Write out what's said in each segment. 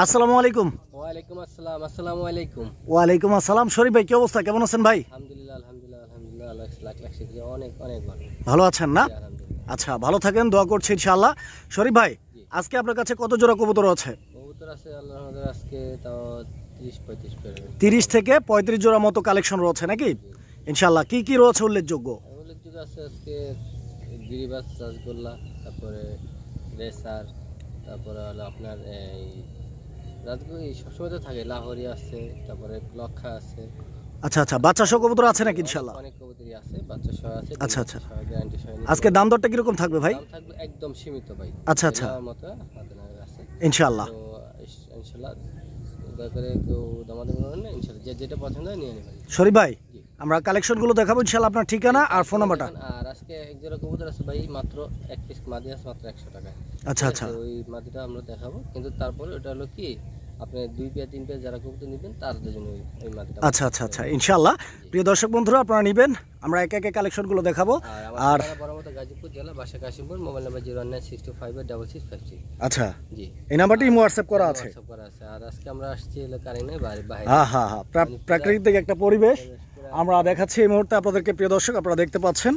আসসালামু আলাইকুম। ওয়ালাইকুম আসসালাম। আসসালামু আলাইকুম। ওয়ালাইকুম আসসালাম। শরীফ ভাই, কি অবস্থা, কেমন আছেন ভাই? আলহামদুলিল্লাহ আলহামদুলিল্লাহ আলহামদুলিল্লাহ আল্লাহ লাখ লাখ শুকরিয়া, অনেক অনেক ভালো। ভালো আছেন না? জি, আলহামদুলিল্লাহ। আচ্ছা, ভালো থাকেন, দোয়া করছি ইনশাআল্লাহ। শরীফ ভাই, জি। আজকে আপনার কাছে কত জোড়া কবুতর আছে? কবুতর আছে আল্লাহর রহমতে আজকে তাও 30-35 পেয়ার। 30 থেকে 35 জোড়া মতো কালেকশন রয়েছে নাকি? ইনশাআল্লাহ। কি কি রয়েছে উল্লেখযোগ্য? উল্লেখযোগ্য আছে আজকে গিরিবাজ, রাসগোল্লা, তারপরে রেসার, তারপরে হলো আপনার এই রাজগোল্লা সবসময় তো থাকে, লাহোরি আছে, তারপরে লক্ষা আছে। আচ্ছা আচ্ছা, বাচ্চা সহ কবুতর আছে নাকি ইনশাআল্লাহ? অনেক কবুতরই আছে, বাচ্চা সহ আছে। আচ্ছা আচ্ছা, গ্যারান্টি সহ। আজকে দাম দরটা কিরকম থাকবে ভাই? দাম থাকবে একদম সীমিত ভাই। আচ্ছা আচ্ছা, নেওয়ার মতো হাতে নাগালে আছে ইনশাআল্লাহ। তো ইনশাআল্লাহ দয়া করে কেউ দামাদামি করবেন না, ইনশাআল্লাহ যে যেটা পছন্দ হয় নিয়ে নেবেন। শরীফ ভাই, জি। আমরা কালেকশনগুলো দেখাবো ইনশাআল্লাহ। আপনার ঠিকানা আর ফোন নাম্বারটা। আর আজকে এক জোড়া কবুতর আছে ভাই, মাত্র এক পিস মাদি আছে, মাত্র 100 টাকায়। আচ্ছা আচ্ছা, ওই মাদিটা আমরা দেখাবো, কিন্তু তারপরে ওটা হলো কি আপনি 2 পেয়ার 3 পেয়ার যারা কবুতর নেবেন তাদের জন্য ওই মাদিটা। আচ্ছা আচ্ছা আচ্ছা, ইনশাআল্লাহ। প্রিয় দর্শক বন্ধুরা, আপনারা নেবেন, আমরা একে একে কালেকশনগুলো দেখাবো। আর বরাবর গাজীপুর জেলা, বাসা কাশিমপুর, মোবাইল নাম্বার 096256666। আচ্ছা, জি, এই নাম্বারটি হোয়াটসঅ্যাপ করা আছে। আর আজকে আমরা আসছি হলো কারিনায় বাইরে। হ্যাঁ হ্যাঁ হ্যাঁ, প্রাকৃতিক একটা পরিবেশ আমরা দেখাচ্ছি এই মুহূর্তে আপনাদেরকে। প্রিয় দর্শক, আপনারা দেখতে পাচ্ছেন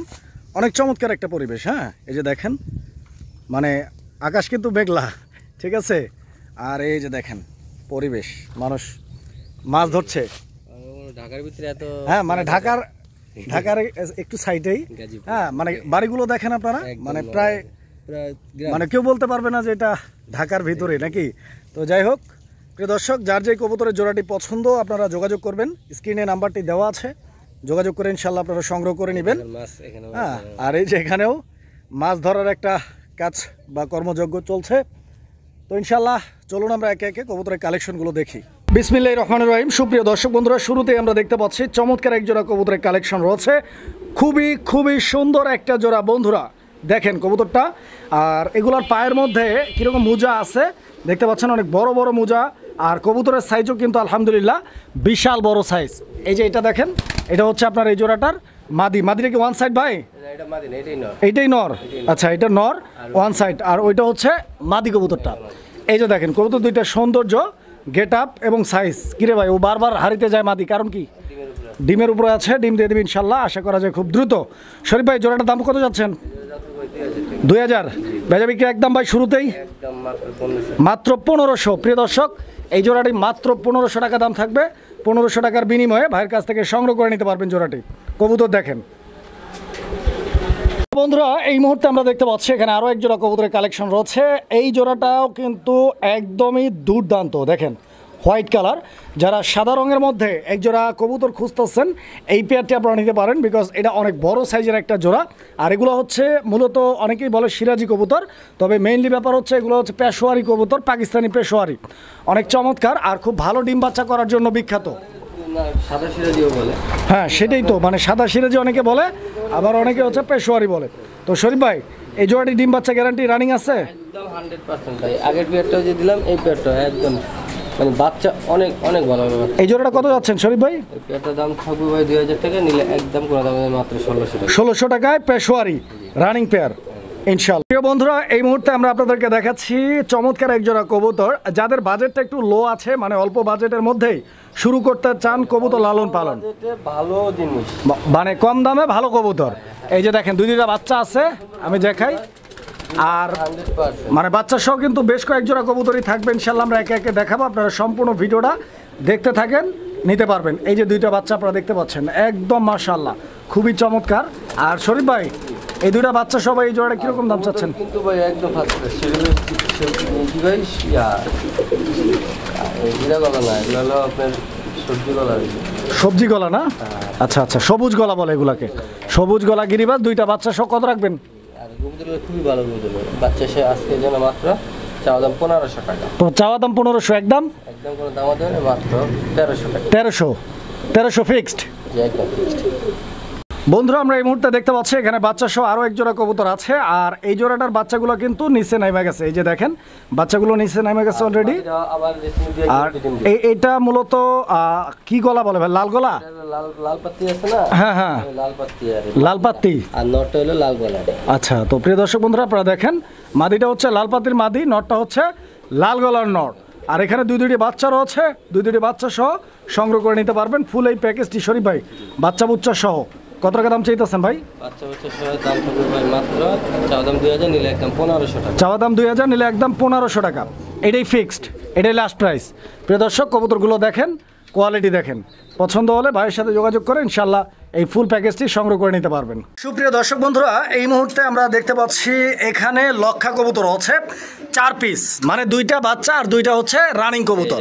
অনেক চমৎকার একটা পরিবেশ। হ্যাঁ, এই যে দেখেন, মানে আকাশ কিন্তু মেঘলা, ঠিক আছে। আর এই যে দেখেন পরিবেশ, মানুষ মাছ ধরছে। ঢাকার ভিতরে এত, হ্যাঁ, মানে ঢাকার একটু সাইডেই। হ্যাঁ, মানে বাড়িগুলো দেখেন আপনারা, মানে প্রায় মানে কেউ বলতে পারবে না যে এটা ঢাকার ভিতরে নাকি। তো যাই হোক, প্রিয় দর্শক, যার যে কবুতরের জোড়াটি পছন্দ আপনারা যোগাযোগ করবেন, স্ক্রিনে নাম্বারটি দেওয়া আছে, যোগাযোগ করে ইনশাল্লাহ আপনারা সংগ্রহ করে নেবেন। হ্যাঁ, আর এই যে এখানেও মাছ ধরার একটা কাজ বা কর্মযজ্ঞ চলছে। তো ইনশাল্লাহ চলুন আমরা একে একে কবুতরের কালেকশনগুলো দেখি। বিসমিল্লাহির রহমানির রহিম। সুপ্রিয় দর্শক বন্ধুরা, শুরুতেই আমরা দেখতে পাচ্ছি চমৎকার এক জোড়া কবুতরের কালেকশন রয়েছে। খুবই খুবই সুন্দর একটা জোড়া বন্ধুরা, দেখেন কবুতরটা। আর এগুলোর পায়ের মধ্যে কীরকম মোজা আছে দেখতে পাচ্ছেন, অনেক বড় বড় মোজা। আর কবুতরের সাইজও কিন্তু আলহামদুলিল্লাহ বিশাল বড় সাইজ। এই যে এটা দেখেন, এটা হচ্ছে আপনার এই জোড়াটার মাদিটা কি ওয়ান সাইড ভাই? এইটাই নর। আচ্ছা, এটা নর ওয়ান সাইড, আর ওইটা হচ্ছে মাদি কবুতরটা। এই যে দেখেন কবুতর দুইটা সৌন্দর্য, গেট আপ এবং সাইজ। কিরে ভাই, ও বারবার হারিতে যায় মাদি, কারণ কি? ডিমের উপরে আছে, ডিম দিয়ে দেবে ইনশাল্লাহ, আশা করা যায় খুব দ্রুত। শরীফ ভাই, জোড়াটার দাম কত যাচ্ছেন? 2000 বেচা বিক্রি একদম ভাই শুরুতেই মাত্র 1500। প্রিয় দর্শক, এই জোড়াটি মাত্র 1500 টাকা দাম থাকবে। 1500 টাকার বিনিময়ে ভাইয়ের কাছ থেকে সংগ্রহ করে নিতে পারবেন জোড়াটি। কবুতর দেখেন বন্ধুরা, এই মুহূর্তে আমরা দেখতে পাচ্ছি এখানে আরও এক জোড়া কবুতরের কালেকশন রয়েছে। এই জোড়াটাও কিন্তু একদমই দুর্দান্ত, দেখেন হোয়াইট কালার। যারা সাদা রঙের মধ্যে এক জোড়া কবুতর খুঁজতেছেন, এই পেয়ারটি আপনারা নিতে পারেন, বিকজ এটা অনেক বড় সাইজের একটা জোড়া। আর এগুলো হচ্ছে মূলত অনেকেই বলে সিরাজি কবুতর, তবে মেইনলি ব্যাপার হচ্ছে এগুলো হচ্ছে পেশোয়ারি কবুতর, পাকিস্তানি পেশোয়ারি। অনেক চমৎকার আর খুব ভালো ডিম বাচ্চা করার জন্য বিখ্যাত। সাদা সিরাজিও বলে। হ্যাঁ, সেটাই তো, মানে সাদা সিরাজি অনেকে বলে, আবার অনেকে হচ্ছে পেশোয়ারি বলে। তো শরীফ ভাই, এই জোড়াটি ডিম বাচ্চা গ্যারান্টি রানিং আছে? একদম 100% ভাই। আগের পেয়ারটাও যে দিলাম, এই পেয়ারটা একদম মানে বাচ্চা অনেক অনেক ভালো হবে। এই জোড়াটা কত যাচ্ছেন শরীফ ভাই? এই পেয়ারটার দাম থাকবে ভাই 2000 টাকা, নিলে একদম কোনো দাম মাত্র 1600 টাকা। 1600 টাকায় পেশোয়ারি রানিং পেয়ার ইনশাআল্লাহ। প্রিয় বন্ধুরা, এই মুহূর্তে আমরা আপনাদেরকে দেখাচ্ছি চমৎকার এক জোড়া কবুতর। যাদের বাজেটটা একটু লো আছে, মানে অল্প বাজেটের মধ্যেই শুরু করতে চান কবুতর লালন পালন, ভালো জিনিস, মানে কম দামে ভালো কবুতর। এই যে দেখেন দুইটা বাচ্চা আছে, আমি দেখাই। আর মানে বাচ্চা সহ কিন্তু বেশ কয়েক জোড়া কবুতরই থাকবে ইনশাআল্লাহ। আমরা একে একে দেখাবো, আপনারা সম্পূর্ণ ভিডিওটা দেখতে থাকেন, নিতে পারবেন। এই যে দুইটা বাচ্চা আপনারা দেখতে পাচ্ছেন, একদম মাশাআল্লাহ খুবই চমৎকার। আর শরীফ ভাই, এই দুইটা বাচ্চা সবাই এই জোড়াটা কিরকম দাম চাচ্ছেন? কিন্তু ভাই একদম সবজি গলা না? আচ্ছা আচ্ছা, সবুজ গলা বলে এগুলাকে, সবুজ গলা গিরিবাজ। দুইটা বাচ্চা সহ কত রাখবেন? আর কবুতরগুলো খুবই ভালো কবুতর, বাচ্চা সে আজকে যেন মাত্র চাওয়া দাম 1500 টাকা। চাওয়া দাম 1500 একদম? একদম কোনো দাম দেবে মাত্র 1300 টাকা। 1300 ফিক্সড? জি, একদম ফিক্সড। বন্ধুরা, আমরা এই মুহূর্তে দেখতে পাচ্ছি এখানে বাচ্চা সহ আরও এক জোড়া কবুতর আছে। আর এই জোড়াটার বাচ্চাগুলো কিন্তু নিচে নেমে গেছে। এই যে দেখেন বাচ্চাগুলো নিচে নেমে গেছে অলরেডি। আর এইটা মূলত কি গলা বলে ভাই? লাল গলা? লাল পাত্তি আছে না? হ্যাঁ হ্যাঁ, লাল পাত্তি। লাল পাত্তি। আর নটটা হলো লাল গলা। আচ্ছা, তো প্রিয় দর্শক বন্ধুরা, আপনারা দেখেন মাদিটা হচ্ছে লাল পাত্তির মাদি, নটটা হচ্ছে লাল গলার নট। আর এখানে দুইটি বাচ্চারও আছে, দুইটি বাচ্চা সহ সংগ্রহ করে নিতে পারবেন ফুল এই প্যাকেজটি। শরীফ ভাই বাচ্চা বুচ্চা সহ কত টাকা দাম চাইতেছেন ভাই? বাচ্চা সহ দাম থাকবে ভাই মাত্র চাওয়া দাম 2000, নিলে একদম 1500 টাকা। চাওয়া দাম 2000, নিলে একদম 1500 টাকা। এটাই ফিক্সড, এটাই লাস্ট প্রাইস। প্রিয় দর্শক, কবুতরগুলো দেখেন, কোয়ালিটি দেখেন, পছন্দ হলে ভাইয়ের সাথে যোগাযোগ করে ইনশাল্লাহ এই ফুল প্যাকেজটি সংগ্রহ করে নিতে পারবেন। সুপ্রিয় দর্শক বন্ধুরা, এই মুহূর্তে আমরা দেখতে পাচ্ছি এখানে লক্ষা কবুতর আছে 4 পিস, মানে 2টা বাচ্চা আর 2টা হচ্ছে রানিং কবুতর।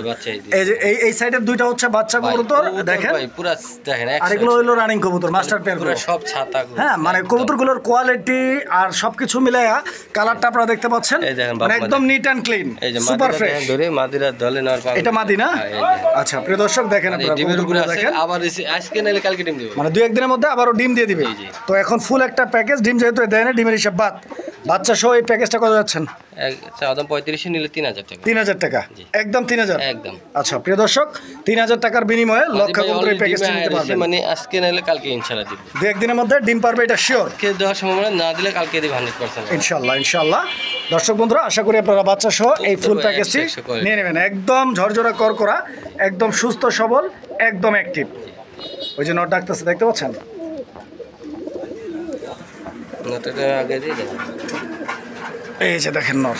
এই যে এই সাইডের 2টা হচ্ছে বাচ্চা কবুতর দেখেন, পুরো দেখেন, আর এগুলো হলো রানিং কবুতর, মাস্টার পেয়ার পুরো সব ছাতা। হ্যাঁ, মানে কবুতরগুলোর কোয়ালিটি আর সবকিছু মিলায়া কালারটা আপনারা দেখতে পাচ্ছেন, মানে একদম neat and clean, super fresh. ধরে মাদিরা দলে নেওয়ার পাবে, এটা মাদি না? আচ্ছা প্রিয় দর্শক দেখেন, আপনারা কবুতরগুলো দেখেন, আবার আজকে নাইলে কালকে ডিম দিবে, মানে 2-1 দিনের মধ্যে আবারও ডিম দিয়ে দিবে। তো এখন ফুল একটা প্যাকেজ, ডিম যেহেতু দেয় না, ডিমের হিসাব বাদ, বাচ্চা সহ এই প্যাকেজটা কত যাচ্ছেন? একদম 35, নিলে 3000 টাকা। 3000 টাকা, একদম 3000 একদম। আচ্ছা প্রিয় দর্শক, 3000 টাকার বিনিময়ে লক্ষা কবুতর এই প্যাকেজটা নিতে পারবেন। মানে আজকে নাইলে কালকে ইনশাআল্লাহ দিব, 2-1 দিনের মধ্যে ডিম পারবে, এটা শিওর। কে দেওয়ার সময় না দিলে কালকে দিব 100% ইনশাআল্লাহ। ইনশাআল্লাহ দর্শক বন্ধুরা, আশা করি আপনারা বাচ্চা সহ এই ফুল প্যাকেজটি নিয়ে নেবেন। একদম ঝরঝরা করকরা, একদম সুস্থ সবল, একদম অ্যাক্টিভ। ওই যে নট ডাকতেছে দেখতে পাচ্ছেন, আগে দিয়ে দেন। এই যে দেখেন নট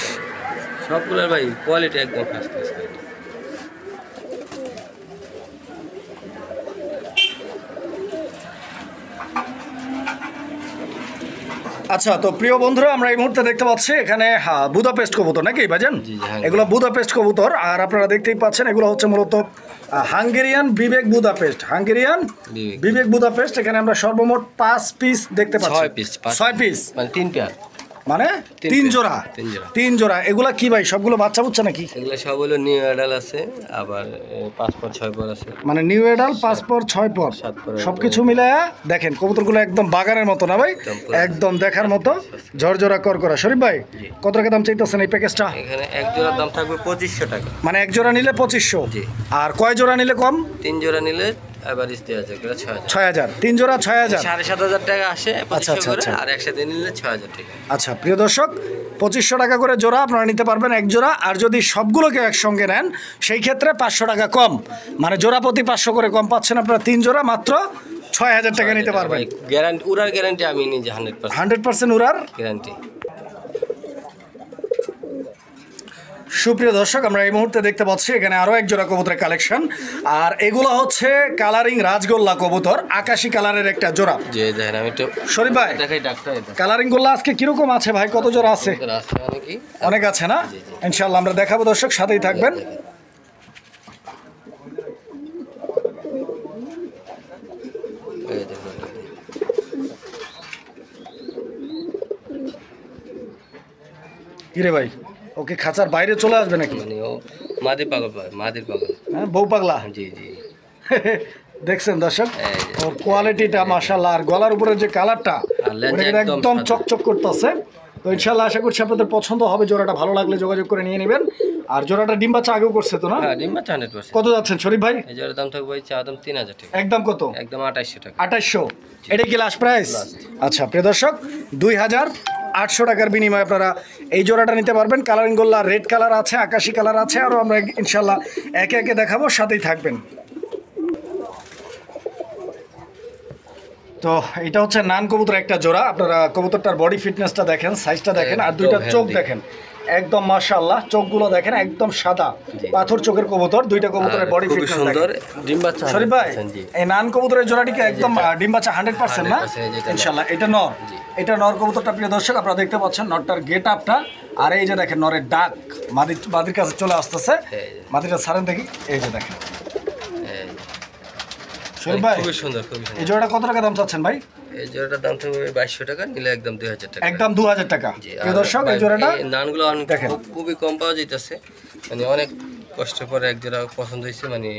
সবগুলোর ভাই কোয়ালিটি একদম ফার্স্ট ক্লাস। আচ্ছা, তো প্রিয় বন্ধুরা, আমরা এই মুহূর্তে দেখতে পাচ্ছি এখানে বুদাপেস্ট কবুতর নাকি ভাইজান? এগুলো বুদাপেস্ট কবুতর, আর আপনারা দেখতেই পাচ্ছেন এগুলো হচ্ছে মূলত হাঙ্গেরিয়ান বিবেক বুদাপেস্ট, হাঙ্গেরিয়ান বিবেক বুদাপেস্ট। এখানে আমরা সর্বমোট 5 পিস দেখতে পাচ্ছি, 6 পিস, মানে 3 পেয়ার, মানে 3 জোড়া। 3 জোড়া। এগুলা কি ভাই, সবগুলো বাচ্চা বুচ্চা নাকি? এগুলো সব হলো নিউ অ্যাডাল আছে, আবার 5 পর 6 পর আছে, মানে নিউ অ্যাডাল 5 পর 6 পর সবকিছু মিলায়া দেখেন কবুতরগুলো একদম বাগানের মতো না ভাই, একদম দেখার মতো ঝরঝরা করকরা। শরীফ ভাই কত টাকা দাম চাইতেছেন এই প্যাকেজটা? এখানে এক জোড়ার দাম থাকবে 2500 টাকা, মানে 1 জোড়া নিলে 2500। আর কয় জোড়া নিলে কম? 3 জোড়া নিলে এভারেজ 6000, 6000, 3 জোড়া 6000, 7500 টাকা আসে। আচ্ছা আচ্ছা আচ্ছা, আর একসাথে নিলে 6000 টাকা। আচ্ছা প্রিয় দর্শক, 2500 টাকা করে জোড়া আপনারা নিতে পারবেন 1 জোড়া। আর যদি সবগুলোকে একসঙ্গে নেন সেই ক্ষেত্রে 500 টাকা কম, মানে জোড়া প্রতি 500 করে কম পাচ্ছেন আপনারা। 3 জোড়া মাত্র 6000 টাকা নিতে পারবেন। গ্যারান্টি, উড়ার গ্যারান্টি আমি নিজে 100% উড়ার গ্যারান্টি। সুপ্রিয় দর্শক, আমরা এই মুহূর্তে দেখতে পাচ্ছি এখানে আরো 1 জোড়া কবুতরের কালেকশন, আর এগুলো হচ্ছে কালারিং রাজগোল্লা কবুতর, আকাশি কালারের একটা জোড়া। জি দেখেন, আমি একটু শরীফ ভাই দেখাই ডাক্তার, কালারিং গোল্লা আজকে কিরকম আছে ভাই, কত জোড়া আছে? অনেক আছে না? ইনশাআল্লাহ আমরা দেখাবো দর্শক, সাথেই থাকবেন। কিরে ভাই, ওকে খাঁচার বাইরে চলে আসবে নাকি? মানে ও মাদি পাগল, মাদির পাগল, হ্যাঁ বউ পাগলা। জি জি দেখছেন দর্শক, ওর কোয়ালিটিটা মাশাআল্লাহ, আর গলার উপরে যে কালারটা একদম চকচক করতেছে। তো ইনশাআল্লাহ আশা করছি আপনাদের পছন্দ হবে। জোড়াটা ভালো লাগলে যোগাযোগ করে নিয়ে নেবেন। আর জোড়াটা ডিম বাচ্চা আগেও করছে তো না? হ্যাঁ, ডিম বাচ্চা 100%। কত যাচ্ছেন শরীফ ভাই? এই জোড়ার দাম থাকবে চা দাম 3000 টাকা। একদম কত? একদম 2800 টাকা। 2800, এটাই কি লাস্ট প্রাইস? আচ্ছা প্রিয় দর্শক, 2800 টাকার বিনিময়ে আপনারা এই জোড়াটা নিতে পারবেন। কালারিং গোল্লা রেড কালার আছে, আকাশি কালার আছে, আরও আমরা ইনশাআল্লাহ একে একে দেখাবো, সাথেই থাকবেন। তো এটা হচ্ছে নান কবুতর একটা জোড়া। আপনারা কবুতরটার বডি ফিটনেসটা দেখেন, সাইজটা দেখেন, আর 2টা চোখ দেখেন, একদম মাশাআল্লাহ, চোখগুলো দেখেন একদম সাদা পাথর চোখের কবুতর। 2টা কবুতরের বডি ফিটনেস সুন্দর, ডিম বাচ্চা। শরীফ ভাই এই নান কবুতরের জোড়াটিকে একদম ডিম বাচ্চা 100% না? ইনশাআল্লাহ এটা নর, এটা নর কবুতরটা। প্রিয় দর্শক আপনারা দেখতে পাচ্ছেন নরটার গেট আপটা, আর এই যে দেখেন নরের ডাক মাদির কাছে চলে আসতেছে। মাদিটা ছাড়েন দেখি, এই যে দেখেন। শরীফ ভাই খুব সুন্দর, খুব সুন্দর। এই জোড়াটা কত টাকা দাম চাচ্ছেন ভাই? এই জোড়াটার দাম থাকবে 2200 টাকা, নিলে একদম 2000 টাকা। একদম 2000 টাকা। প্রিয় দর্শক এই জোড়াটা নানগুলো দেখেন খুবই কম পাওয়া যাইতেছে, মানে অনেক কষ্ট করে এক জোড়া পছন্দ হয়েছে, মানে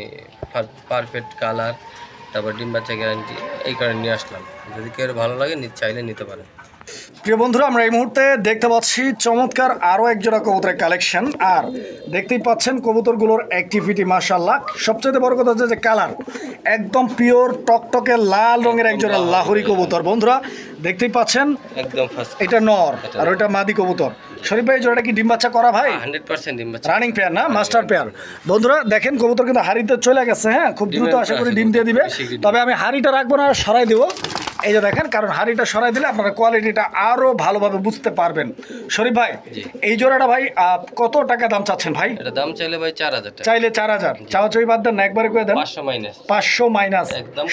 পারফেক্ট কালার, তারপর ডিম বাচ্চা গ্যারান্টি, এই কারণে নিয়ে আসলাম। যদি কেউ ভালো লাগে চাইলে নিতে পারেন। প্রিয় বন্ধুরা, আমরা এই মুহূর্তে দেখতে পাচ্ছি চমৎকার আরও এক জোড়া কবুতরের কালেকশন। আর দেখতেই পাচ্ছেন কবুতরগুলোর অ্যাক্টিভিটি মাশাআল্লাহ। সবচেয়ে বড় কথা হচ্ছে যে কালার একদম পিওর টকটকে লাল রঙের এক জোড়া লাহোরি কবুতর। বন্ধুরা দেখতেই পাচ্ছেন একদম ফার্স্ট, এটা নর আর ওইটা মাদি কবুতর। শরীফ ভাই জোড়াটা কি ডিম বাচ্চা করা ভাই? 100% ডিম বাচ্চা, রানিং পেয়ার না, মাস্টার পেয়ার। বন্ধুরা দেখেন কবুতর কিন্তু হাড়িতে চলে গেছে। হ্যাঁ, খুব দ্রুত আশা করি ডিম দিয়ে দিবে। তবে আমি হাড়িটা রাখবো না, সরাই দিব। এই যে দেখেন, কারণ হাড়িটা সরাই দিলে আপনারা কোয়ালিটিটা আরো ভালোভাবে বুঝতে পারবেন। শরীফ ভাই, এই জোড়াটা ভাই কত টাকা দাম চাচ্ছেন ভাই? এটা দাম চাইলে ভাই 4000 টাকা। চাইলে 4000, চাওয়া চাই বাদ দেন না, একবারে করে দেন 500 মাইনাস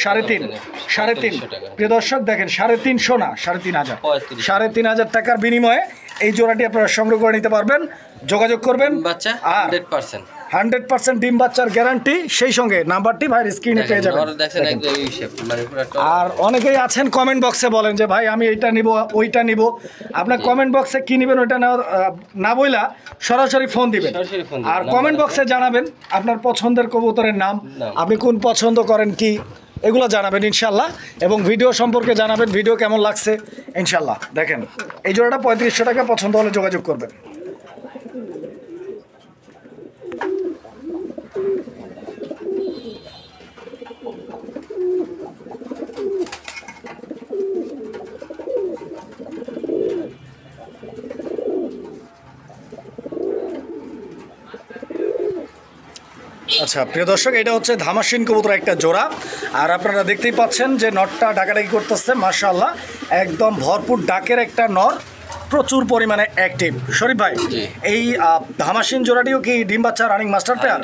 3.5 টাকা। প্রিয় দর্শক দেখেন, 350 না, 3500 টাকার বিনিময়ে এই জোড়াটি আপনারা সংগ্রহ করে নিতে পারবেন। যোগাযোগ করবেন, বাচ্চা 100% ডিম বাচ্চার গ্যারান্টি, সেই সঙ্গে নাম্বারটি ভাই স্ক্রিনে পেয়ে যাবেন। আর অনেকেই আছেন কমেন্ট বক্সে বলেন যে ভাই আমি এইটা নিব ওইটা নিব। আপনার কমেন্ট বক্সে কি নেবেন ওইটা না বইলা সরাসরি ফোন দিবেন, আর কমেন্ট বক্সে জানাবেন আপনার পছন্দের কবুতরের নাম, আপনি কোন পছন্দ করেন কি, এগুলো জানাবেন ইনশাল্লাহ। এবং ভিডিও সম্পর্কে জানাবেন, ভিডিও কেমন লাগছে ইনশাল্লাহ। দেখেন এই জোড়াটা 3500 টাকা, পছন্দ হলে যোগাযোগ করবেন। আচ্ছা প্রিয় দর্শক, এটা হচ্ছে ধামাসিন কবুতর একটা জোড়া। আর আপনারা দেখতেই পাচ্ছেন যে নরটা ডাকাডাকি করতেছে মাশাআল্লাহ, একদম ভরপুর ডাকের একটা নর, প্রচুর পরিমাণে অ্যাক্টিভ। শরীফ ভাই, এই ধামাসিন জোড়াটিও কি ডিম বাচ্চা running master pair?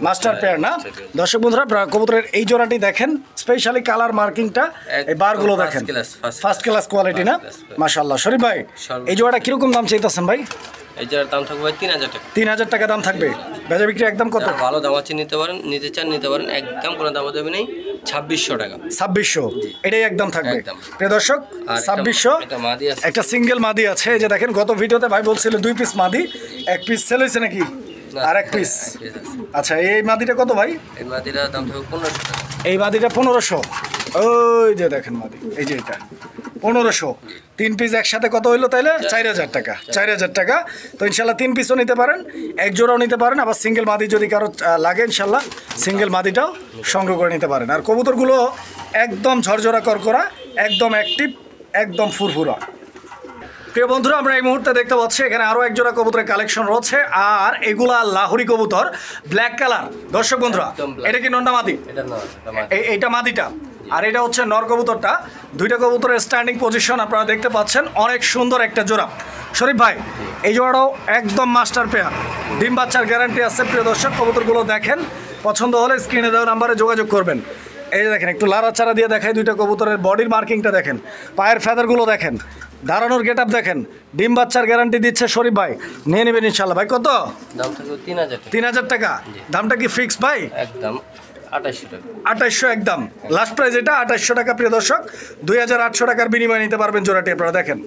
Master pair না? দর্শক বন্ধুরা, কবুতরের এই জোড়াটি দেখেন, স্পেশালি কালার মার্কিংটা, এই বারগুলো দেখেন, ফার্স্ট ক্লাস কোয়ালিটি না মাশাআল্লাহ। শরীফ ভাই, এই জোড়াটা কিরকম দাম চাইতেছেন ভাই? এই জোড়ার দাম থাকবে 3000 টাকা। 3000 টাকা দাম থাকবে। বেচা বিক্রি একদম কত? ভালো দাম আছে, নিতে পারেন, নিতে চান নিতে পারেন, একদম কোনো দাম দেবে নেই। 2600 টাকা। 2600 এটাই একদম থাকবে। প্রিয় দর্শক, 2600 একটা সিঙ্গেল মাদি আছে। এই যে দেখেন, গত ভিডিওতে ভাই বলছিল 2 পিস মাদি, 1 পিস সেল হয়েছে নাকি? আর 1 পিস। আচ্ছা, এই মাদিটা কত ভাই? এই মাদিটার দাম থাকবে 1500 টাকা। এই মাদিটা 1500। ওই যে দেখেন মাদি, এই যে এটা 1500। 3 পিস একসাথে কত হইলো তাইলে? 4000 টাকা। 4000 টাকা। তো ইনশাল্লাহ 3 পিসও নিতে পারেন, এক জোড়াও নিতে পারেন, আবার সিঙ্গেল মাদি যদি কারো লাগে ইনশাল্লাহ সিঙ্গেল মাদিটাও সংগ্রহ করে নিতে পারেন। আর কবুতরগুলো একদম ঝরঝরা করকরা, একদম অ্যাক্টিভ, একদম ফুরফুরা। প্রিয় বন্ধুরা, আমরা এই মুহূর্তে দেখতে পাচ্ছি এখানে আরও এক জোড়া কবুতরের কালেকশন রয়েছে। আর এগুলা লাহোরি কবুতর, ব্ল্যাক কালার। দর্শক বন্ধুরা, এটা কি নন্ডা মাদি? এইটা মাদিটা, আর এটা হচ্ছে নর কবুতরটা। দুইটা কবুতরের স্ট্যান্ডিং পজিশন আপনারা দেখতে পাচ্ছেন, অনেক সুন্দর একটা জোড়া। শরীফ ভাই, এই জোড়াটাও একদম মাস্টার পেয়ার, ডিম বাচ্চার গ্যারান্টি আছে। প্রিয় দর্শক, কবুতরগুলো দেখেন, পছন্দ হলে স্ক্রিনে দেওয়া নাম্বারে যোগাযোগ করবেন। এই যে দেখেন, একটু লাড়াচাড়া দিয়ে দেখাই দুইটা কবুতরের বডির মার্কিংটা দেখেন, পায়ের ফেদারগুলো দেখেন, দাঁড়ানোর গেট আপ দেখেন, ডিম বাচ্চার গ্যারান্টি দিচ্ছে শরীফ ভাই। নিয়ে নেবেন ইনশাল্লাহ। ভাই কত দাম থাকবে? 3000 টাকা। দামটা কি ফিক্স ভাই? একদম 2800 টাকা। 2800 একদম লাস্ট প্রাইস, এটা 2800 টাকা। প্রিয় দর্শক, 2800 টাকার বিনিময়ে নিতে পারবেন জোড়াটি। আপনারা দেখেন,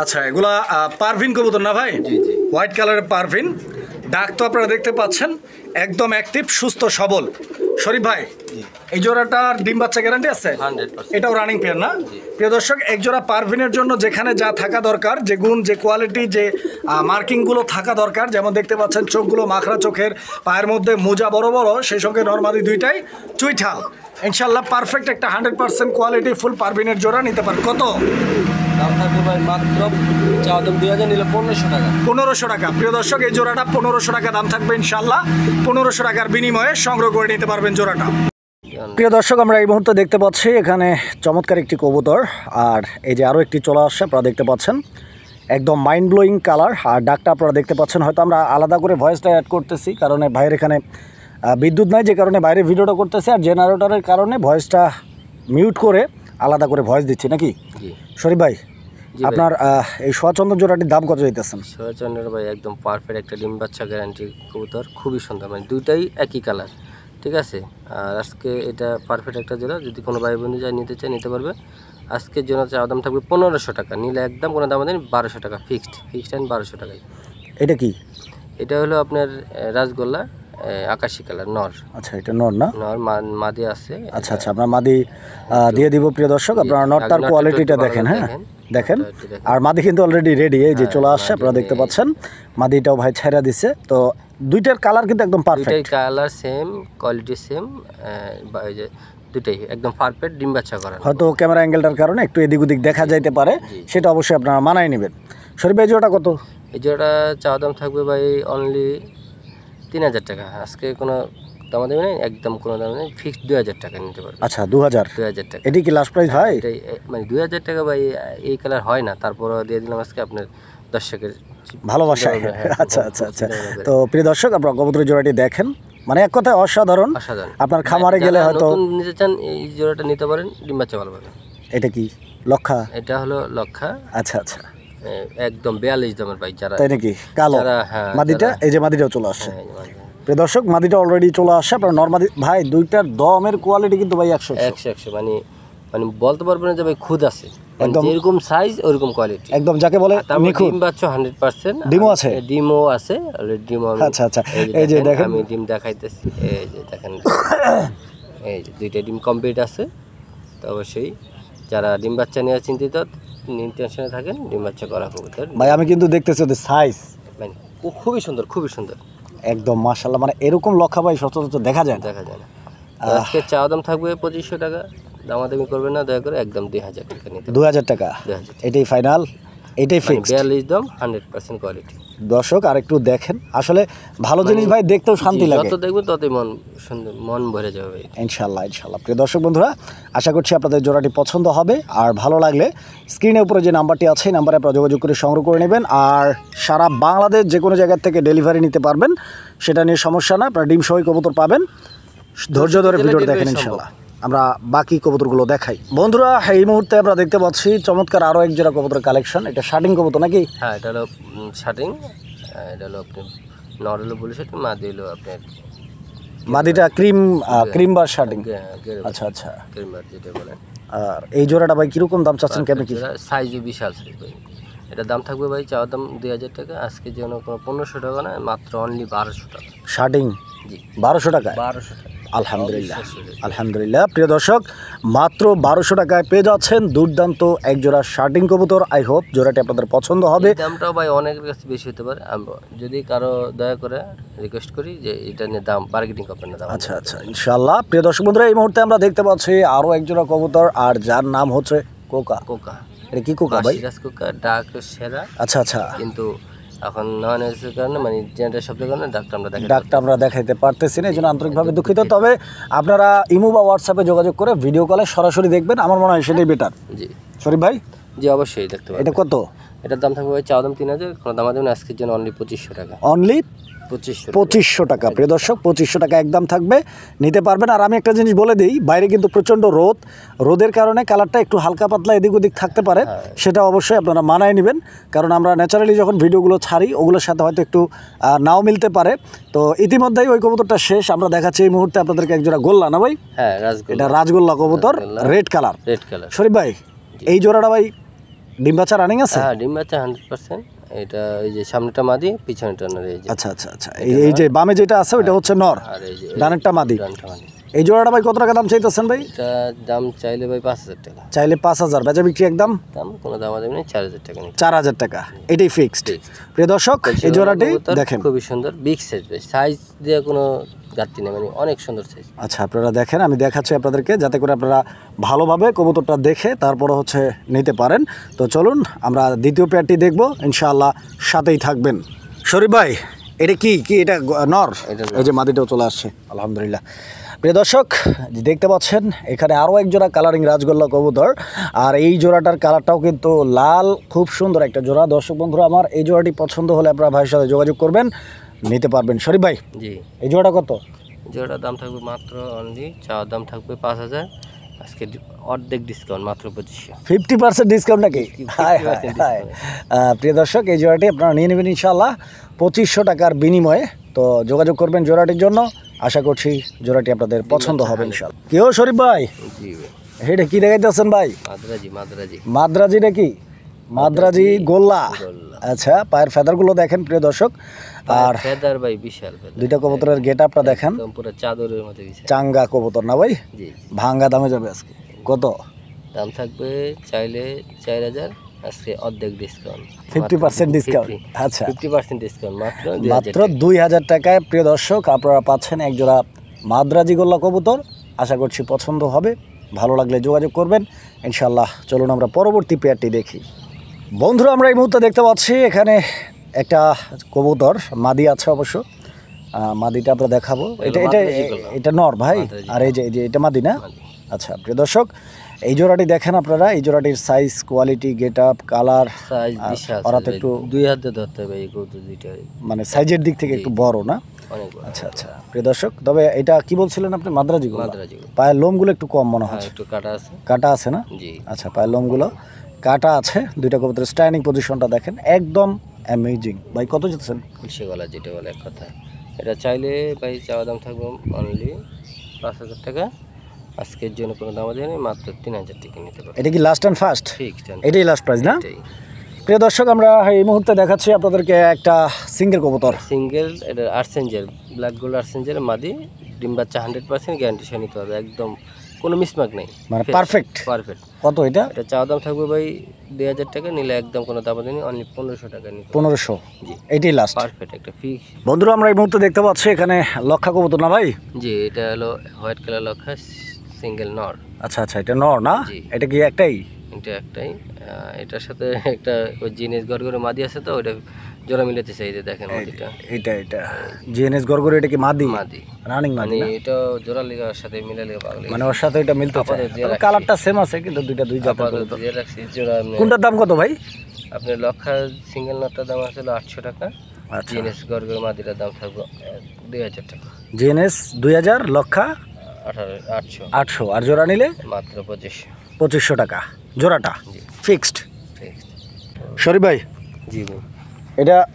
আচ্ছা এগুলা পারভিন কবুতর না ভাই? হোয়াইট কালারের পারভিন, ডাক তো আপনারা দেখতে পাচ্ছেন, একদম অ্যাক্টিভ, সুস্থ সবল। শরীফ ভাই, এই জোড়াটার ডিম বাচ্চা গ্যারান্টি আছে? 100%। এটাও রানিং পেয়ার না? প্রিয় দর্শক, এক জোড়া পারভিনের জন্য যেখানে যা থাকা দরকার, যে গুণ, যে কোয়ালিটি, যে মার্কিংগুলো থাকা দরকার, যেমন দেখতে পাচ্ছেন চোখগুলো মাখরা চোখের, পায়ের মধ্যে মোজা বড় বড়, সেই সঙ্গে নরমাদি দুইটাই চুইঠাল, ইনশাল্লাহ পারফেক্ট একটা 100% কোয়ালিটি ফুল পারভিনের জোড়া নিতে পারেন। কত দাম থাকবে ভাই? মাত্র চাওয়া দাম 2000, নিলে 1500 টাকা। 1500 টাকা। প্রিয় দর্শক, এই জোড়াটা 1500 টাকা দাম থাকবে ইনশাল্লাহ। 1500 টাকার বিনিময়ে সংগ্রহ করে নিতে পারবেন জোড়াটা। প্রিয় দর্শক, আমরা এই মুহূর্তে দেখতে পাচ্ছি এখানে চমৎকার একটি কবুতর, আর এই যে আরও একটি চলে আসছে, আপনারা দেখতে পাচ্ছেন, একদম মাইন্ড ব্লোয়িং কালার। আর ডাকটা আপনারা দেখতে পাচ্ছেন, হয়তো আমরা আলাদা করে ভয়েসটা অ্যাড করতেছি, কারণ বাইরে এখানে বিদ্যুৎ নাই, যে কারণে বাইরে ভিডিওটা করতেছি, আর জেনারেটরের কারণে ভয়েসটা মিউট করে আলাদা করে ভয়েস দিচ্ছি নাকি? শরীফ ভাই, আপনার এই সোয়াচন্দন জোড়াটির দাম কত চাইতেছেন? সোয়াচন্দন ভাই একদম পারফেক্ট একটা ডিম বাচ্চা গ্যারান্টি কবুতর, খুবই সুন্দর, মানে দুইটাই একই কালার, ঠিক আছে। আর আজকে এটা পারফেক্ট একটা জোড়া, যদি কোনো ভাই বন্ধু যায় নিতে চায় নিতে পারবে। আজকের জন্য চাওয়া দাম থাকবে 1500 টাকা, নিলে একদম কোনো দাম দেন 1200 টাকা ফিক্সড অ্যান্ড 1200 টাকায়। এটা কি? এটা হলো আপনার রাসগোল্লা আকাশি কালার নর। আচ্ছা, এটা নর না? নর মাদি আছে। আচ্ছা আচ্ছা, আমরা মাদি দিয়ে দিব প্রিয় দর্শক। আপনারা নরটার কোয়ালিটিটা দেখেন, হ্যাঁ দেখেন। আর মাদি কিন্তু অলরেডি রেডি, এই যে চলে আসছে, আপনারা দেখতে পাচ্ছেন। মাদিটাও ভাই ছেড়া দিছে। তো দুইটার কালার কিন্তু একদম পারফেক্ট, দুইটাই কালার সেম, কোয়ালিটি সেম, এই যে দুটাই একদম পারফেক্ট ডিম বাচ্চা করা। হয়তো ক্যামেরা অ্যাঙ্গেলটার কারণে একটু এদিক ওদিক দেখা যাইতে পারে, সেটা অবশ্যই আপনারা মানায় নেবেন। শরীফ ভাই জোড়াটা কত? এই জোড়াটা চাওয়া দাম থাকবে ভাই অনলি 3000 টাকা। আজকে কোনো দাম দেবে না, একদম কোনো দাম নেই, ফিক্সড 2000 টাকা নিতে পারবে। আচ্ছা, 2000 টাকা। এটি কি লাস্ট প্রাইস ভাই? এটাই মানে 2000 টাকা ভাই, এই কালার হয় না, তারপর দিয়ে দিলাম আজকে আপনার দর্শকের ভালোবাসায়। আচ্ছা আচ্ছা আচ্ছা। তো প্রিয় দর্শক, আপনারা কবুতরের জোড়াটি দেখেন, মানে এক কথায় অসাধারণ। আপনার খামারে গেলে হয়তো নিতে চান এই জোড়াটা নিতে পারেন, ডিম বাচ্চা ভালো পাবেন। এটা কি লক্ষা? এটা হলো লক্ষা। আচ্ছা আচ্ছা, একদম 42 দামের ভাই। যারা তাই নাকি? কালো মাদিটা, এই যে মাদিটাও চলে আসছে প্রিয় দর্শক, মাদিটা অলরেডি চলে আসছে। আপনার নরমাদি ভাই দুইটার দমের কোয়ালিটি কিন্তু ভাই 100 মানে বলতে পারবেন না যে ভাই খুদ আছে, একদম এরকম সাইজ ওরকম কোয়ালিটি, একদম যাকে বলে নিখুঁত। ডিম বাচ্চা 100%, ডিমও আছে? ডিমও আছে অলরেডি, ডিমও। আচ্ছা আচ্ছা, এই যে দেখেন, আমি ডিম দেখাইতেছি, এই যে দেখেন, এই যে দুইটা ডিম কমপ্লিট আছে। তো অবশ্যই যারা ডিম বাচ্চা নিয়ে চিন্তিত, টেনশনে থাকেন, ডিম বাচ্চা করা কবুতর ভাই। আমি কিন্তু দেখতেছি ওদের সাইজ মানে খুবই সুন্দর, খুবই সুন্দর, একদম মাশাআল্লাহ। মানে এরকম লক্ষা ভাই সচরাচর দেখা যায় না। আজকে চাওয়া দাম থাকবে 2500 টাকা, দামাদামি করবেন না দয়া করে, একদম 2000 টাকা নিতে। 2000 টাকা, এটাই ফাইনাল, এটাই ফিক্সড। 42 দাম, 100% কোয়ালিটি। দর্শক আর একটু দেখেন, আসলে ভালো জিনিস ভাই দেখতেও শান্তি লাগে, যত দেখবেন ততই মন ভরে যাবে ইনশাআল্লাহ ইনশাআল্লাহ। প্রিয় দর্শক বন্ধুরা, আশা করছি আপনাদের জোড়াটি পছন্দ হবে। আর ভালো লাগলে স্ক্রিনের উপরে যে নাম্বারটি আছে, নাম্বারে আপনারা যোগাযোগ করে সংগ্রহ করে নেবেন। আর সারা বাংলাদেশ যে কোনো জায়গা থেকে ডেলিভারি নিতে পারবেন, সেটা নিয়ে সমস্যা না। আপনারা ডিম সহ কবুতর পাবেন। ধৈর্য ধরে ভিডিওটা দেখেন, ইনশাআল্লাহ আমরা বাকি কবুতরগুলো দেখাই। বন্ধুরা, এই মুহূর্তে আমরা দেখতে পাচ্ছি চমৎকার আরও এক জোড়া কবুতরের কালেকশন। এটা শার্টিং কবুতর নাকি? হ্যাঁ, এটা হলো শার্টিং। এটা হলো আপনি নর হলো বলে সেটা, মাদি হলো আপনার মাদিটা ক্রিম বার শার্টিং। আচ্ছা আচ্ছা, ক্রিম বার যেটা বলেন। আর এই জোড়াটা ভাই কিরকম দাম চাচ্ছেন? কেমন কি সাইজও বিশাল সাইজ ভাই। এটার দাম থাকবে ভাই চাওয়া দাম 2000 টাকা, আজকে যেন কোনো 1500 টাকা না, মাত্র অনলি 1200 টাকা শার্টিং। জি, 1200 টাকা। 1200 টাকা, আলহামদুলিল্লাহ আলহামদুলিল্লাহ। প্রিয় দর্শক, মাত্র 1200 টাকায় পেয়ে যাচ্ছেন দুর্দান্ত এক জোড়া শার্টিং কবুতর। আই হোপ জোড়াটি আপনাদের পছন্দ হবে। দামটাও ভাই অনেকের কাছে বেশি হতে পারে, যদি কারো দয়া করে রিকোয়েস্ট করি যে এটা নিয়ে দাম বার্গেনিং করবেন না। আচ্ছা আচ্ছা, ইনশাআল্লাহ। প্রিয় দর্শক বন্ধুরা, এই মুহূর্তে আমরা দেখতে পাচ্ছি আরও এক জোড়া কবুতর, আর যার নাম হচ্ছে কোকা। এটা কি কোকা ভাই? কোকা, ডাক সেরা। আচ্ছা আচ্ছা, কিন্তু এখন নন এসের কারণে, মানে জেনারেল শব্দের কারণে ডাকটা আমরা দেখাইতে পারতেছি না, এই জন্য আন্তরিকভাবে দুঃখিত। তবে আপনারা ইমো বা হোয়াটসঅ্যাপে যোগাযোগ করে ভিডিও কলে সরাসরি দেখবেন, আমার মনে হয় সেটাই বেটার। জি শরীফ ভাই? জি অবশ্যই দেখতে পাবেন। এটা কত? এটার দাম থাকবে চাওয়া দাম 3000, কোনো দাম দেবেন আজকের জন্য অনলি 2500 টাকা। অনলি 2500 টাকা। প্রিয় দর্শক, 2500 টাকা একদম থাকবে, নিতে পারবেন। আর আমি একটা জিনিস বলে দিই, বাইরে কিন্তু প্রচণ্ড রোদের কারণে কালারটা একটু হালকা পাতলা এদিক ওদিক থাকতে পারে, সেটা অবশ্যই আপনারা মানায় নেবেন। কারণ আমরা ন্যাচারালি যখন ভিডিওগুলো ছাড়ি, ওগুলোর সাথে হয়তো একটু নাও মিলতে পারে। তো ইতিমধ্যেই ওই কবুতরটা শেষ, আমরা দেখাচ্ছি এই মুহূর্তে আপনাদেরকে একজোড়া গোল্লা না ভাই? হ্যাঁ, এটা রাজগোল্লা কবুতর, রেড কালার। শরীফ ভাই, এই জোড়াটা ভাই ডিম বাচ্চা রানিং আছে? হ্যাঁ, ডিম বাচ্চা 100%। এটা এই যে সামনেটা মাদি, পিছনেটা নর। এই যে আচ্ছা আচ্ছা আচ্ছা, এই যে বামে যেটা আছে ওটা হচ্ছে নর, আর এই যে ডানেরটা মাদি। এই জোড়াটা ভাই কত টাকা দাম চাইতেছেন ভাই? এটা দাম চাইলে ভাই 5000 টাকা। চাইলে 5000, বেচা বিক্রি একদম দাম কোনো দাম দেবেন 4000 টাকা। 4000 টাকা, এটাই ফিক্সড। প্রিয় দর্শক, এই জোড়াটি দেখেন, খুবই সুন্দর, বিগ সাইজ, সাইজ দিয়ে কোনো ঘাটতি নেই, মানে অনেক সুন্দর সাইজ। আচ্ছা, আপনারা দেখেন, আমি দেখাচ্ছি আপনাদেরকে, যাতে করে আপনারা ভালোভাবে কবুতরটা দেখে তারপরে হচ্ছে নিতে পারেন। তো চলুন আমরা দ্বিতীয় পেয়ারটি দেখব, ইনশাআল্লাহ সাথেই থাকবেন। শরীফ ভাই, এটা কি এটা নর? এই যে মাদিটাও চলে আসছে, আলহামদুলিল্লাহ। প্রিয় দর্শক, দেখতে পাচ্ছেন এখানে আরও এক জোড়া কালারিং রাজগোল্লা কবুতর, আর এই জোড়াটার কালারটাও কিন্তু লাল, খুব সুন্দর একটা জোড়া। দর্শক বন্ধুরা আমার, এই জোড়াটি পছন্দ হলে আপনারা ভাইয়ের সাথে যোগাযোগ করবেন, নিতে পারবেন। শরীফ ভাই, জি এই জোড়াটা কত? জোড়াটার দাম থাকবে মাত্র অনলি, চাওয়ার দাম থাকবে 5000, আজকে অর্ধেক ডিসকাউন্ট, মাত্র 2500। 50% ডিসকাউন্ট নাকি? প্রিয় দর্শক, এই জোড়াটি আপনারা নিয়ে নেবেন ইনশাআল্লাহ 2500 টাকার বিনিময়ে। তো যোগাযোগ করবেন জোড়াটির জন্য, আশা করছি জোড়াটি আপনাদের পছন্দ হবে ইনশাআল্লাহ। কেউ শরীফ ভাই জি এটা কি দেখাইতেছেন ভাই? মাদ্রাজি নাকি? মাদ্রাজি গোল্লা। আচ্ছা, পায়ের ফেদারগুলো দেখেন প্রিয় দর্শক। আর ফেদার ভাই বিশাল, দুইটা কবুতরের গেট আপটা দেখেন, পুরো চাদরের মতো বিশাল চাঙ্গা কবুতর না ভাই? জি। ভাঙ্গা দামে যাবে আজকে। কত দাম থাকবে? চাইলে 4000, আজকে অর্ধেক ডিসকাউন্ট, 50% ডিসকাউন্ট। আচ্ছা, 50% ডিসকাউন্ট মাত্র 2000 টাকায় প্রিয় দর্শক আপনারা পাচ্ছেন এক জোড়া মাদ্রাজি গোল্লা কবুতর। আশা করছি পছন্দ হবে, ভালো লাগলে যোগাযোগ করবেন ইনশাআল্লাহ। চলুন আমরা পরবর্তী পেয়ারটি দেখি। বন্ধুরা, আমরা এই মুহূর্তে দেখতে পাচ্ছি এখানে একটা কবুতর মাদি আছে অবশ্য। মাদিটা আমরা দেখাবো। এটা নর ভাই, আর এই যে এটা মাদি না? আচ্ছা প্রিয় দর্শক, এই জোড়াটি দেখেন আপনারা। এই জোড়াটির size, quality, get up, colour ওরা তো একটু 2 হাতে ধরতে হবে এই কবুতর দুইটা, মানে সাইজের দিক থেকে একটু বড় না? আচ্ছা আচ্ছা প্রিয় দর্শক, তবে এটা কি বলছিলেন আপনি? মাদ্রাজি গোল্লা। পায়ের লোমগুলো একটু কম মনে হচ্ছে, একটু কাটা আছে। কাটা আছে না? জি। আচ্ছা, পায়ের লোমগুলো কাটা আছে। দুইটা কবুতরের স্ট্যান্ডিং পজিশনটা দেখেন, একদম অ্যামেজিং। ভাই কত যেতেছেন? খুলশে গলা যেটা বলে এক কথা, এটা চাইলে ভাই চাওয়া দাম থাকবে অনলি 5000 টাকা। আজকের জন্য কোনো দাম দেয় না, মাত্র 3000 টাকা নিতে পারবেন। এটা কি লাস্ট অ্যান্ড ফার্স্ট? ফিক্সড, এটাই লাস্ট প্রাইস না? প্রিয় দর্শক, আমরা এই মুহূর্তে দেখাচ্ছি আপনাদেরকে একটা সিঙ্গেল কবুতর। সিঙ্গেল, এটা আর্সেঞ্জের, ব্ল্যাক গোল্ড আর্সেঞ্জের মাদি, ডিম বাচ্চা 100% গ্যারান্টি সহ নিতে হবে, একদম কোনো মিসমার্ক নেই, মানে পারফেক্ট। কত এটা? এটা চাওয়া দাম থাকবে ভাই 2000 টাকা, নিলে একদম কোনো দাম দেয়নি, অনলি 1500 টাকা নিতে। 1500? জি, এটাই লাস্ট। পারফেক্ট একটা ফিক্স। বন্ধুরা, আমরা এই মুহূর্তে দেখতে পাচ্ছি এখানে লক্ষা কবুতর না ভাই? জি, এটা হলো হোয়াইট কালার লক্ষা, সিঙ্গেল নর। আচ্ছা আচ্ছা, এটা নর না? এটা কি একটাই? এটা একটাই। এটার সাথে একটা ওই জিনিস গড়গড়ে মাদি আছে, তো ওইটা জোড়া মিলাতে চাই। যে দেখেন মাদিটা, এটা জিএনএস গড়গড়ে, এটা কি মাদি? রানিং মাদি। মানে এটা জোড়া লিগার সাথে মিলালে পাগল, মানে ওর সাথে এটা মিলতে চায়। কালারটা সেম আছে কিন্তু দুই জাতের কবুতর। কোনটার দাম কত ভাই? আপনার লক্ষা সিঙ্গেল নটটার দাম আছে 800 টাকা। জিএনএস গড়গড়ে মাদিটার দাম থাকবে 2000 টাকা। জিএনএস 2000, লক্ষা 800। আর জোড়া নিলে মাত্র 2500 টাকা জোড়াটা, ফিক্সড। শরীফ ভাই, জি ভাই,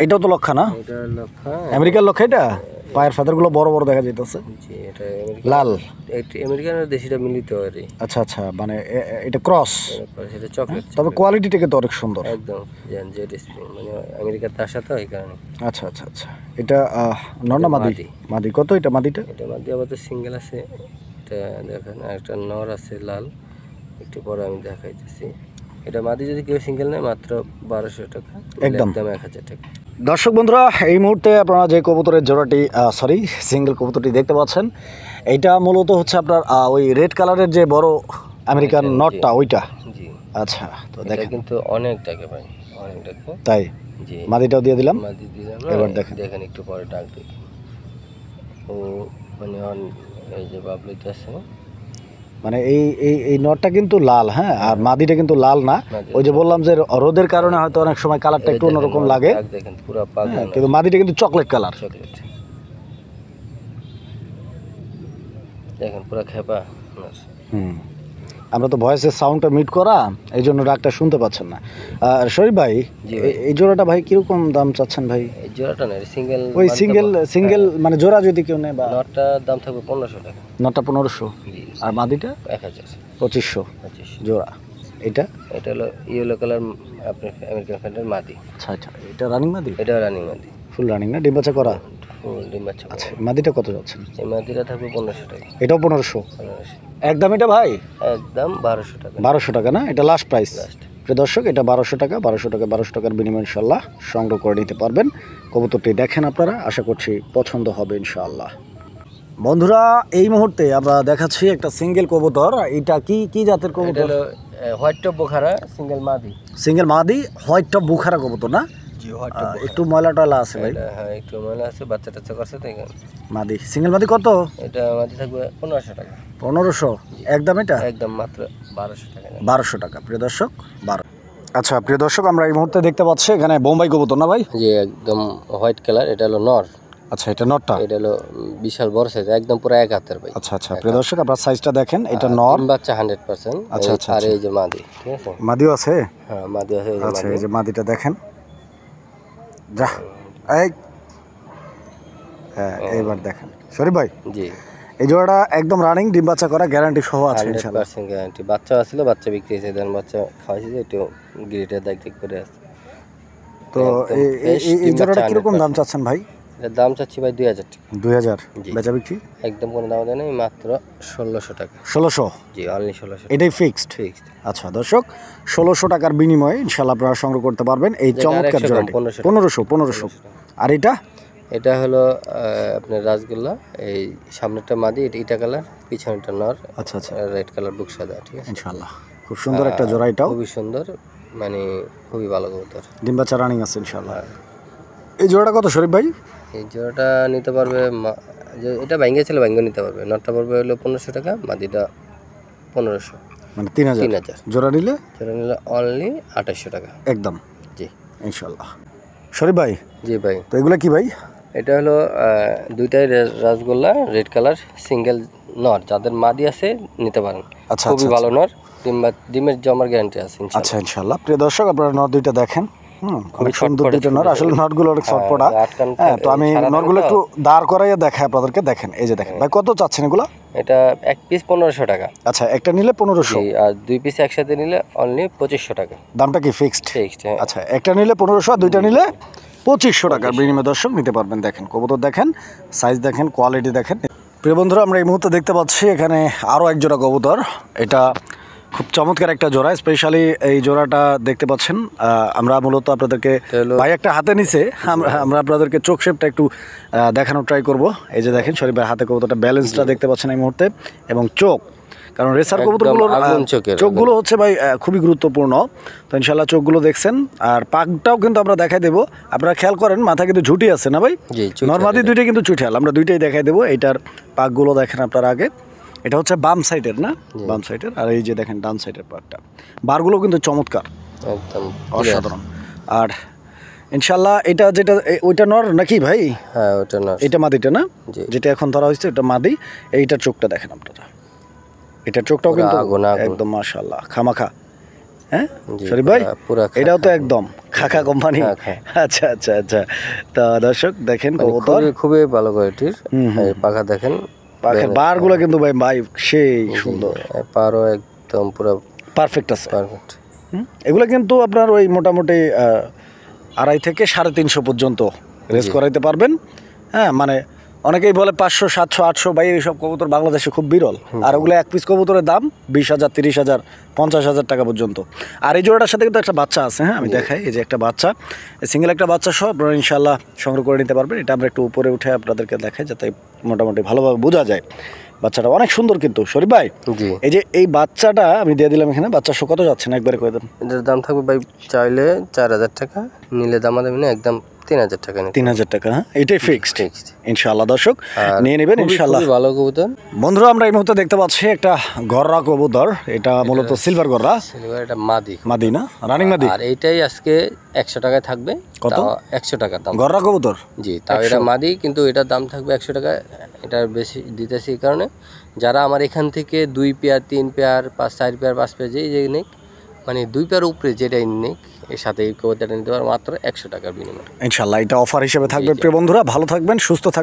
এটাও তো লক্ষা না? এটা লক্ষা, আমেরিকার লক্ষা। এটা পায়ের ফাদারগুলো বড় বড় দেখা যাইতেছে। জি, এটা লাল। এটা আমেরিকান আর দেশিটা মিলিত হয়। আচ্ছা আচ্ছা, মানে এটা ক্রস। এটা চকলেট, তবে কোয়ালিটিটাকে তো অনেক সুন্দর, একদম জেড স্প্রিং, মানে আমেরিকার তার সাথে এই কারণে। আচ্ছা আচ্ছা আচ্ছা, এটা নর না মাদি? মাদি। কত এটা মাদিটা? এটা মাদি আবার তো সিঙ্গেল আছে। এটা দেখেন, একটা নর আছে লাল, একটু পরে আমি দেখাইতেছি। এটা মাদি যদি কেউ সিঙ্গেল নেয় মাত্র 1200 টাকা, একদম 1000 টাকা। দর্শক বন্ধুরা, এই মুহূর্তে আপনারা যে কবুতরের জোড়াটি সিঙ্গেল কবুতরটি দেখতে পাচ্ছেন, এইটা মূলত হচ্ছে আপনার ওই রেড কালারের যে বড় আমেরিকান নটটা, ওইটা। জি। আচ্ছা, তো দেখেন কিন্তু অনেক টাকা ভাই, অনেক টাকা। তাই? জি, মাদিটাও দিয়ে দিলাম। মাদি দিলাম। এবার দেখেন একটু পরে ডাক দেখি। ও মানে এই যে বাবলিতে আছে, মানে এই নটটা কিন্তু লাল, হ্যাঁ, আর মাদিটা কিন্তু লাল না। ওই যে বললাম যে রোদের কারণে হয়তো অনেক সময় কালারটা একটু অন্যরকম লাগে, দেখেন পুরো পাগল, কিন্তু মাদিটা কিন্তু চকলেট কালার। দেখেন পুরো খেপা। আমরা তো ভয়েসের সাউন্ডটা মিট করা, এই জন্য ডাকটা শুনতে পাচ্ছেন না। আর শরীফ ভাই, এই জোড়াটা ভাই কিরকম দাম চাচ্ছেন ভাই? এই জোড়াটা না, সিঙ্গেল। ওই সিঙ্গেল মানে জোড়া যদি কেউ নেয়, বা নটটার দাম থাকবে 1500 টাকা। নটটা 1500, আর মাদিটা 1000, 2500 জোড়া। এটা হলো ইয়েলো কালার আপনার আমেরিকান ফ্যান্ডের মাদি। আচ্ছা আচ্ছা, এটা রানিং মাদি? এটা রানিং মাদি, ফুল রানিং না? ডিম বাচ্চা করা? ফুল ডিম বাচ্চা। আচ্ছা, মাদিটা কত যাচ্ছেন? এই মাদিটা থাকবে 1500 টাকা। এটাও 1500? একদম। এটা ভাই একদম 1200 টাকা। 1200 টাকা না? এটা লাস্ট প্রাইস। প্রিয় দর্শক, এটা 1200 টাকা। 1200 টাকার বিনিময়ে ইনশাল্লাহ সংগ্রহ করে নিতে পারবেন। কবুতরটি দেখেন আপনারা, আশা করছি পছন্দ হবে ইনশাআল্লাহ। বন্ধুরা, এই মুহূর্তে আমরা দেখাচ্ছি একটা সিঙ্গেল কবুতর। এটা কি জাতের কবুতর? হোয়াইট টপ বুখারা, সিঙ্গেল মাদি। সিঙ্গেল মাদি, হোয়াইট টপ বুখারা কবুতর না? একটু ময়লা টয়লা আছে ভাই? হ্যাঁ, একটু ময়লা আছে, বাচ্চা টাচ্চা করছে তাই। মাদি, সিঙ্গেল মাদি কত? এটা মাদি থাকবে 1500 টাকা। 1500 একদম? এটা একদম মাত্র 1200 টাকা। 1200 টাকা প্রিয় দর্শক। 12। আচ্ছা প্রিয় দর্শক, আমরা এই মুহূর্তে দেখতে পাচ্ছি এখানে বোম্বাই কবুতর না ভাই? জি, একদম হোয়াইট কালার। এটা হলো নর। আচ্ছা, এটা নটটা? এটা হলো বিশাল বড় সাইজ, একদম পুরো এক হাতের ভাই। আচ্ছা আচ্ছা, প্রিয় দর্শক, আপনারা সাইজটা দেখেন। এটা নর, বাচ্চা 100%। আচ্ছা আচ্ছা, আর এই যে মাদি, ঠিক আছে? মাদিও আছে? হ্যাঁ, মাদি আছে। আচ্ছা, এই যে মাদিটা দেখেন। যা, এই হ্যাঁ এইবার দেখেন শরীফ ভাই, জি এই জোড়াটা একদম রানিং, ডিম বাচ্চা করা, গ্যারান্টি সহ আছে ইনশাআল্লাহ। 100% গ্যারান্টি। বাচ্চা আছিল, বাচ্চা বিক্রি হয়েছে, দেন বাচ্চা খাওয়াইছে যে একটু গিরিটা দাগ করে আছে। তো এই জোড়াটা কিরকম দাম চাচ্ছেন ভাই? এর দাম চাচ্ছি ভাই 2000 টাকা। 2000 বেচা বিক্রি একদম কোনো দাম দেয় না, মাত্র 1600 টাকা। 1600? জি অনলি 1600। এটাই ফিক্সড? ফিক্সড। আচ্ছা দর্শক, 1600 টাকার বিনিময়ে ইনশাআল্লাহ আপনারা সংগ্রহ করতে পারবেন এই চমৎকার জোড়াটি। 1500। আর এটা হলো আপনার রাসগোল্লা, এই সামনেরটা মাদি, এটা ইটা কালার, পিছনেরটা নর। আচ্ছা আচ্ছা, রেড কালার বুক সাদা, ঠিক আছে ইনশাআল্লাহ খুব সুন্দর একটা জোড়া, এটাও খুবই সুন্দর, মানে খুবই ভালো কবুতর, ডিম বাচ্চা রানিং আছে ইনশাআল্লাহ। এই জোড়াটা কত শরীফ ভাই? এই জোড়াটা নিতে পারবে, এটা ভাঙ্গে ছিল ভাঙ্গে নিতে পারবে। নটটা পড়বে হলো 1500 টাকা, মাদিটা 1500, মানে 3000। জোড়া নিলে অনলি 2800 টাকা একদম। জি ইনশাআল্লাহ। শরীফ ভাই, জি ভাই, তো এগুলা কি ভাই? এটা হলো দুইটাই রাসগোল্লা, রেড কালার, সিঙ্গেল নর, যাদের মাদি আছে নিতে পারেন। আচ্ছা, খুবই ভালো নর, ডিমের জমার গ্যারান্টি আছে ইনশাআল্লাহ। আচ্ছা ইনশাআল্লাহ। প্রিয় দর্শক, আপনারা নর দুইটা দেখেন, খুবই সুন্দর দুইটা নর। আসলে নটগুলো অনেক শর্টপটা। হ্যাঁ, তো আমি নরগুলো একটু দাঁড় করাইয়া দেখাই আপনাদেরকে। দেখেন, এই যে দেখেন ভাই, কত চাচ্ছেন এগুলা? এটা এক পিস 1500 টাকা। আচ্ছা, একটা নিলে 1500, আর দুই পিস একসাথে নিলে অনলি 2500 টাকা। দামটা কি ফিক্সড? ফিক্সড। আচ্ছা, একটা নিলে 1500 আর দুইটা নিলে 2500 টাকার বিনিময়ে দর্শক নিতে পারবেন। দেখেন কবুতর, দেখেন সাইজ, দেখেন কোয়ালিটি, দেখেন। প্রিয় বন্ধুরা, আমরা এই মুহূর্তে দেখতে পাচ্ছি এখানে আরও এক জোড়া কবুতর। এটা খুব চমৎকার একটা জোড়া, স্পেশালি এই জোড়াটা দেখতে পাচ্ছেন। আমরা মূলত আপনাদেরকে ভাই একটা হাতে নিছে, আমরা আপনাদেরকে চোখ শেপটা একটু দেখানোর ট্রাই করব। এই যে দেখেন শরীফ ভাই হাতে কবুতরটা, ব্যালেন্সটা দেখতে পাচ্ছেন এই মুহূর্তে, এবং চোখ, কারণ রেসার কবুতরগুলোর চোখগুলো হচ্ছে ভাই খুবই গুরুত্বপূর্ণ। তো ইনশাল্লাহ চোখগুলো দেখছেন, আর পাকটাও কিন্তু আমরা দেখাই দেবো। আপনারা খেয়াল করেন, মাথা কিন্তু ঝুটি আছে না ভাই? নর্মাদি দুইটাই কিন্তু চুটিয়াল, আমরা দুইটাই দেখাই দেবো। এইটার পাকগুলো দেখেন আপনারা আগে। এটা হচ্ছে বাম সাইডের না, বাম সাইডের। আর এই যে দেখেন ডান সাইডের পাকটা, বারগুলো কিন্তু চমৎকার, একদম অসাধারণ। আর ইনশাল্লাহ এটা যেটা, ওইটা নর নাকি ভাই? হ্যাঁ ওইটা নর, এটা মাদিটা না, যেটা এখন ধরা হয়েছে এটা মাদি। এইটার চোখটা দেখেন আপনারা, এটার চোখটাও কিন্তু একদম মাশাআল্লাহ খামাখা। হ্যাঁ শরীফ ভাই, এটাও তো একদম খাখা কোম্পানি। আচ্ছা আচ্ছা আচ্ছা। তা দর্শক দেখেন কবুতর খুবই ভালো কোয়ালিটির, পাখা দেখেন, পাখের বারগুলো কিন্তু ভাই ভাই সেই সুন্দর, পারও একদম পুরো পারফেক্ট আছে, পারফেক্ট। এগুলো কিন্তু আপনার ওই মোটামুটি 2.5 থেকে 350 পর্যন্ত রেস করাইতে পারবেন। হ্যাঁ, মানে অনেকেই বলে 500, 700, 800, ভাই এইসব কবুতর বাংলাদেশে খুব বিরল। আর ওগুলো এক পিস কবুতরের দাম 20,000, 30,000, 50,000 টাকা পর্যন্ত। আর এই জোড়াটার সাথে কিন্তু একটা বাচ্চা আছে। হ্যাঁ, আমি দেখাই, এই যে একটা বাচ্চা, সিঙ্গেল একটা বাচ্চা সহ আপনারা ইনশাল্লাহ সংগ্রহ করে নিতে পারবেন। এটা আমরা একটু উপরে উঠে আপনাদেরকে দেখাই, যাতে মোটামুটি ভালোভাবে বোঝা যায়। বাচ্চাটা অনেক সুন্দর কিন্তু শরীফ ভাই। এই যে এই বাচ্চাটা আমি দিয়ে দিলাম এখানে, বাচ্চা শো কত যাচ্ছে না একবারে করে দেন? এটার দাম থাকবে ভাই চাইলে 4000 টাকা, নিলে দামাদামি না একদম 3000 টাকা। 3000 টাকা, হ্যাঁ এটাই ফিক্সড ইনশাআল্লাহ। দর্শক নিয়ে নেবেন ইনশাআল্লাহ। ভালো কবুতর বন্ধুরা, আমরা এই মুহূর্তে দেখতে পাচ্ছি একটা গররা কবুতর। এটা মূলত সিলভার গররা, এটা মাদি, মাদি না, রানিং মাদি। আর এইটাই আজকে 100 টাকায় থাকবে। কত? 100 টাকা দাম গররা কবুতর। জি, তাও এটা মাদি, কিন্তু এটার দাম থাকবে 100 টাকা। এটা বেশি দিতেছি এই কারণে, যারা আমার এখান থেকে 2 পেয়ার, 3 পেয়ার, 4 পেয়ার, 5 পেয়ার যে নিক, মানে 2 পেয়ার উপরে যেটাই নিক, এর সাথে এই কবুতরটা নিতে পারে মাত্র 100 টাকার বিনিময়ে ইনশাআল্লাহ। এটা অফার হিসেবে থাকবে। প্রিয় বন্ধুরা, ভালো থাকবেন, সুস্থ থাকবেন।